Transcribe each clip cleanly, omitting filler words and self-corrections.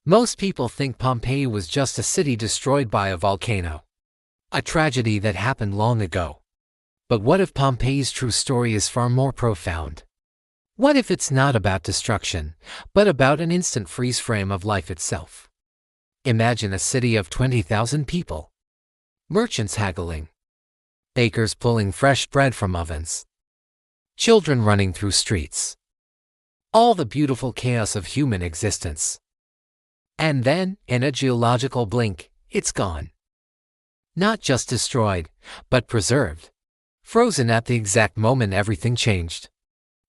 Most people think Pompeii was just a city destroyed by a volcano, a tragedy that happened long ago. But what if Pompeii's true story is far more profound? What if it's not about destruction, but about an instant freeze frame of life itself? Imagine a city of 20,000 people. Merchants haggling. Bakers pulling fresh bread from ovens. Children running through streets. All the beautiful chaos of human existence. And then, in a geological blink, it's gone. Not just destroyed, but preserved. Frozen at the exact moment everything changed.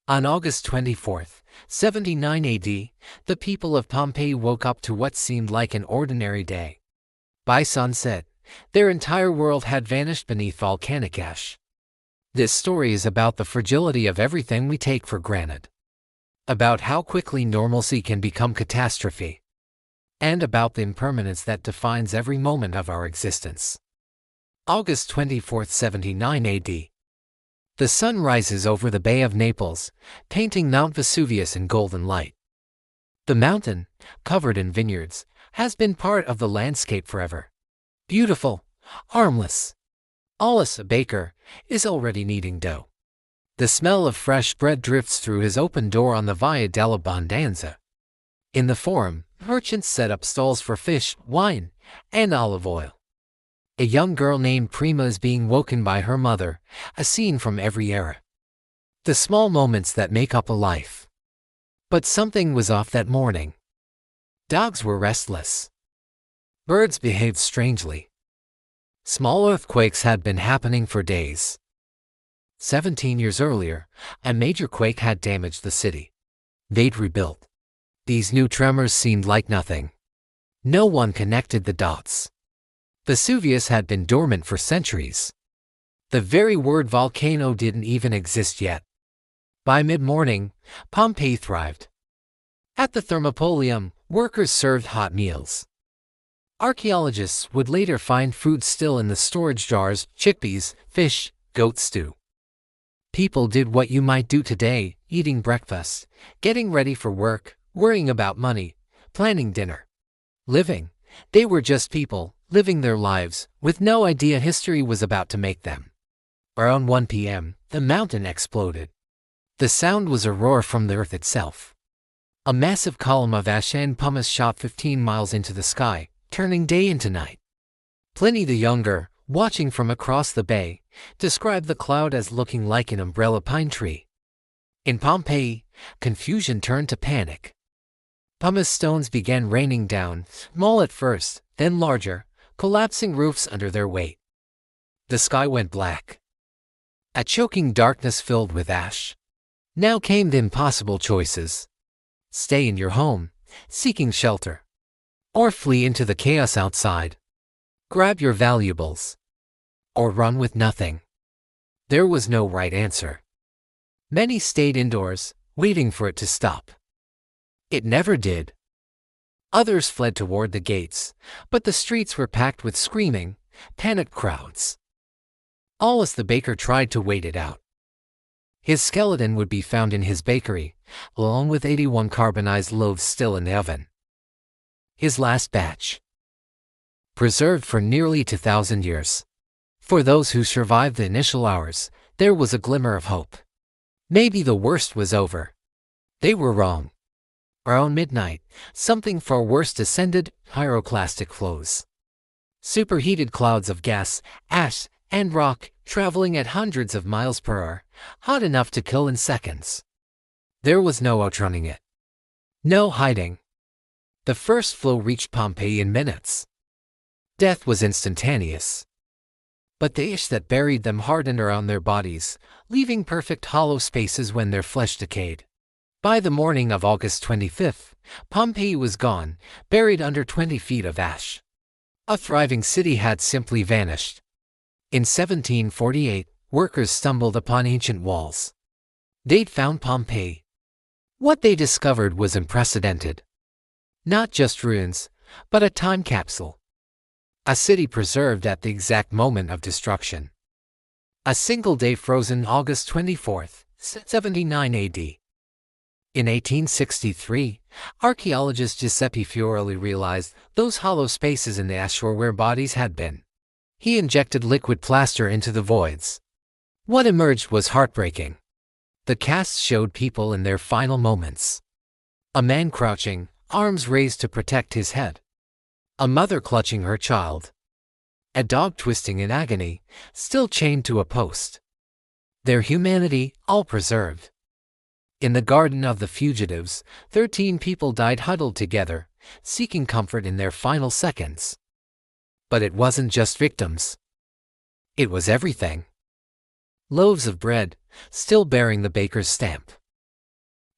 On August 24, 79 AD, the people of Pompeii woke up to what seemed like an ordinary day. By sunset, their entire world had vanished beneath volcanic ash. This story is about the fragility of everything we take for granted. About how quickly normalcy can become catastrophe. And about the impermanence that defines every moment of our existence. August 24, 79 AD. The sun rises over the Bay of Naples, painting Mount Vesuvius in golden light. The mountain, covered in vineyards, has been part of the landscape forever. Beautiful, harmless. Aulus, a baker, is already kneading dough. The smell of fresh bread drifts through his open door on the Via dell'Abbondanza. In the Forum, merchants set up stalls for fish, wine, and olive oil. A young girl named Prima is being woken by her mother, a scene from every era. The small moments that make up a life. But something was off that morning. Dogs were restless. Birds behaved strangely. Small earthquakes had been happening for days. 17 years earlier, a major quake had damaged the city. They'd rebuilt. These new tremors seemed like nothing. No one connected the dots. Vesuvius had been dormant for centuries. The very word volcano didn't even exist yet. By mid-morning, Pompeii thrived. At the Thermopolium, workers served hot meals. Archaeologists would later find food still in the storage jars: chickpeas, fish, goat stew. People did what you might do today, eating breakfast, getting ready for work, worrying about money, planning dinner. Living. They were just people, living their lives, with no idea history was about to make them. Around 1 p.m., the mountain exploded. The sound was a roar from the earth itself. A massive column of ash and pumice shot 15 miles into the sky, turning day into night. Pliny the Younger, watching from across the bay, described the cloud as looking like an umbrella pine tree. In Pompeii, confusion turned to panic. Pumice stones began raining down, small at first, then larger, collapsing roofs under their weight. The sky went black. A choking darkness filled with ash. Now came the impossible choices. Stay in your home, seeking shelter. Or flee into the chaos outside. Grab your valuables. Or run with nothing. There was no right answer. Many stayed indoors, waiting for it to stop. It never did. Others fled toward the gates, but the streets were packed with screaming, panicked crowds. Aulus the baker tried to wait it out. His skeleton would be found in his bakery, along with 81 carbonized loaves still in the oven. His last batch. Preserved for nearly 2,000 years. For those who survived the initial hours, there was a glimmer of hope. Maybe the worst was over. They were wrong. Around midnight, something far worse descended: pyroclastic flows. Superheated clouds of gas, ash, and rock, traveling at hundreds of miles per hour, hot enough to kill in seconds. There was no outrunning it. No hiding. The first flow reached Pompeii in minutes. Death was instantaneous. But the ash that buried them hardened around their bodies, leaving perfect hollow spaces when their flesh decayed. By the morning of August 25, Pompeii was gone, buried under 20 feet of ash. A thriving city had simply vanished. In 1748, workers stumbled upon ancient walls. They'd found Pompeii. What they discovered was unprecedented. Not just ruins, but a time capsule. A city preserved at the exact moment of destruction. A single day frozen August 24, 79 AD. In 1863, archaeologist Giuseppe Fiorelli realized those hollow spaces in the ash were where bodies had been. He injected liquid plaster into the voids. What emerged was heartbreaking. The casts showed people in their final moments. A man crouching, arms raised to protect his head. A mother clutching her child. A dog twisting in agony, still chained to a post. Their humanity, all preserved. In the Garden of the Fugitives, 13 people died huddled together, seeking comfort in their final seconds. But it wasn't just victims. It was everything. Loaves of bread, still bearing the baker's stamp.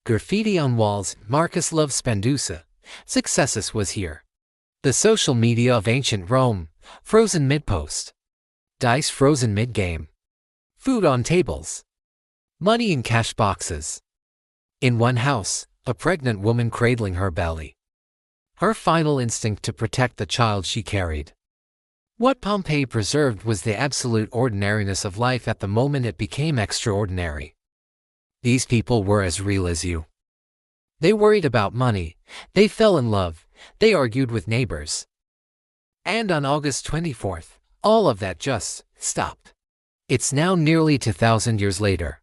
Graffiti on walls, Marcus loves Spendusa, Successus was here. The social media of ancient Rome, frozen mid-post. Dice frozen mid-game. Food on tables. Money in cash boxes. In one house, a pregnant woman cradling her belly. Her final instinct to protect the child she carried. What Pompeii preserved was the absolute ordinariness of life at the moment it became extraordinary. These people were as real as you. They worried about money, they fell in love, they argued with neighbors. And on August 24th, all of that just stopped. It's now nearly 2,000 years later.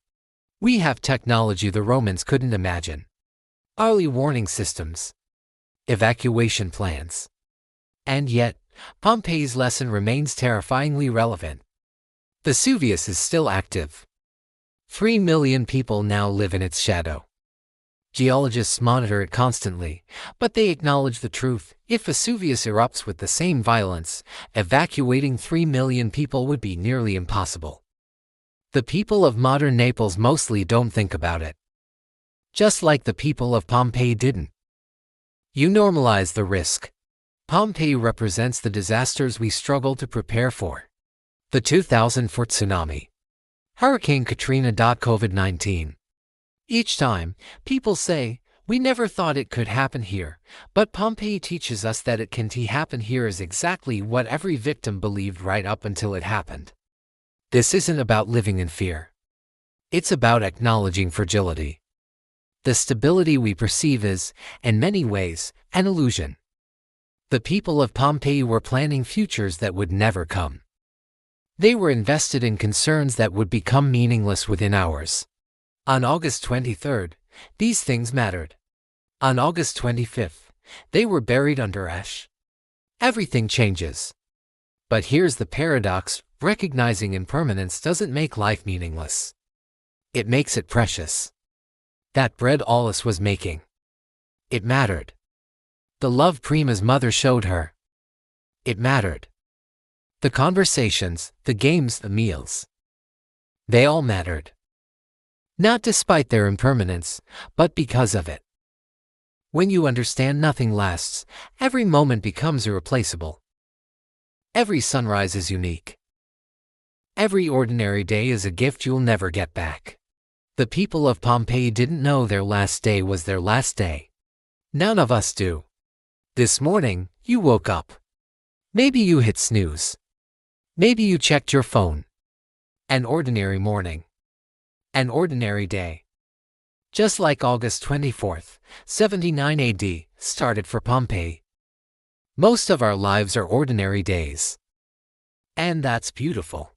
We have technology the Romans couldn't imagine. Early warning systems. Evacuation plans. And yet, Pompeii's lesson remains terrifyingly relevant. Vesuvius is still active. 3 million people now live in its shadow. Geologists monitor it constantly, but they acknowledge the truth. If Vesuvius erupts with the same violence, evacuating 3 million people would be nearly impossible. The people of modern Naples mostly don't think about it. Just like the people of Pompeii didn't. You normalize the risk. Pompeii represents the disasters we struggle to prepare for. The 2004 tsunami. Hurricane Katrina. COVID-19. Each time, people say, we never thought it could happen here, but Pompeii teaches us that it can happen here is exactly what every victim believed right up until it happened. This isn't about living in fear. It's about acknowledging fragility. The stability we perceive is, in many ways, an illusion. The people of Pompeii were planning futures that would never come. They were invested in concerns that would become meaningless within hours. On August 23rd, these things mattered. On August 25th, they were buried under ash. Everything changes. But here's the paradox, recognizing impermanence doesn't make life meaningless. It makes it precious. That bread Aulus was making. It mattered. The love Prima's mother showed her. It mattered. The conversations, the games, the meals. They all mattered. Not despite their impermanence, but because of it. When you understand nothing lasts, every moment becomes irreplaceable. Every sunrise is unique. Every ordinary day is a gift you'll never get back. The people of Pompeii didn't know their last day was their last day. None of us do. This morning, you woke up. Maybe you hit snooze. Maybe you checked your phone. An ordinary morning. An ordinary day. Just like August 24th, 79 AD, started for Pompeii. Most of our lives are ordinary days. And that's beautiful.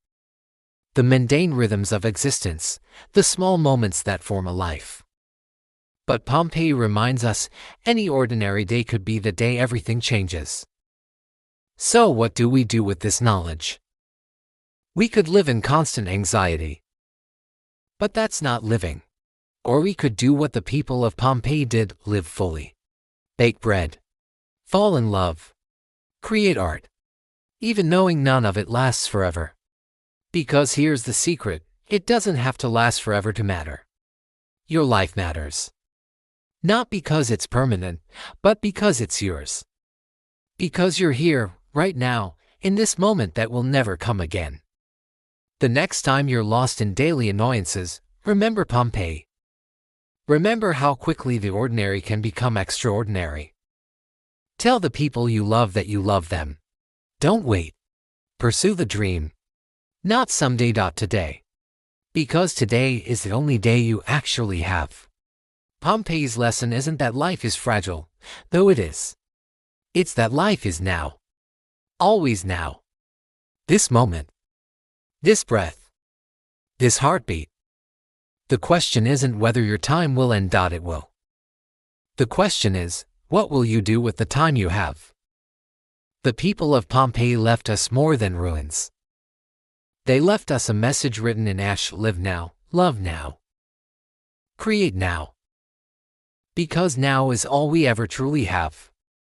The mundane rhythms of existence, the small moments that form a life. But Pompeii reminds us, any ordinary day could be the day everything changes. So what do we do with this knowledge? We could live in constant anxiety. But that's not living. Or we could do what the people of Pompeii did, live fully. Bake bread. Fall in love. Create art. Even knowing none of it lasts forever. Because here's the secret, it doesn't have to last forever to matter. Your life matters. Not because it's permanent, but because it's yours. Because you're here, right now, in this moment that will never come again. The next time you're lost in daily annoyances, remember Pompeii. Remember how quickly the ordinary can become extraordinary. Tell the people you love that you love them. Don't wait. Pursue the dream. Not someday. Today. Because today is the only day you actually have. Pompeii's lesson isn't that life is fragile, though it is. It's that life is now. Always now. This moment. This breath. This heartbeat. The question isn't whether your time will end. It will. The question is, what will you do with the time you have? The people of Pompeii left us more than ruins. They left us a message written in ash: live now, love now, create now. Because now is all we ever truly have.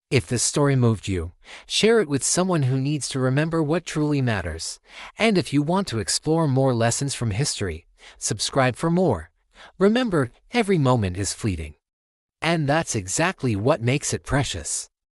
If this story moved you, share it with someone who needs to remember what truly matters. And if you want to explore more lessons from history, subscribe for more. Remember, every moment is fleeting. And that's exactly what makes it precious.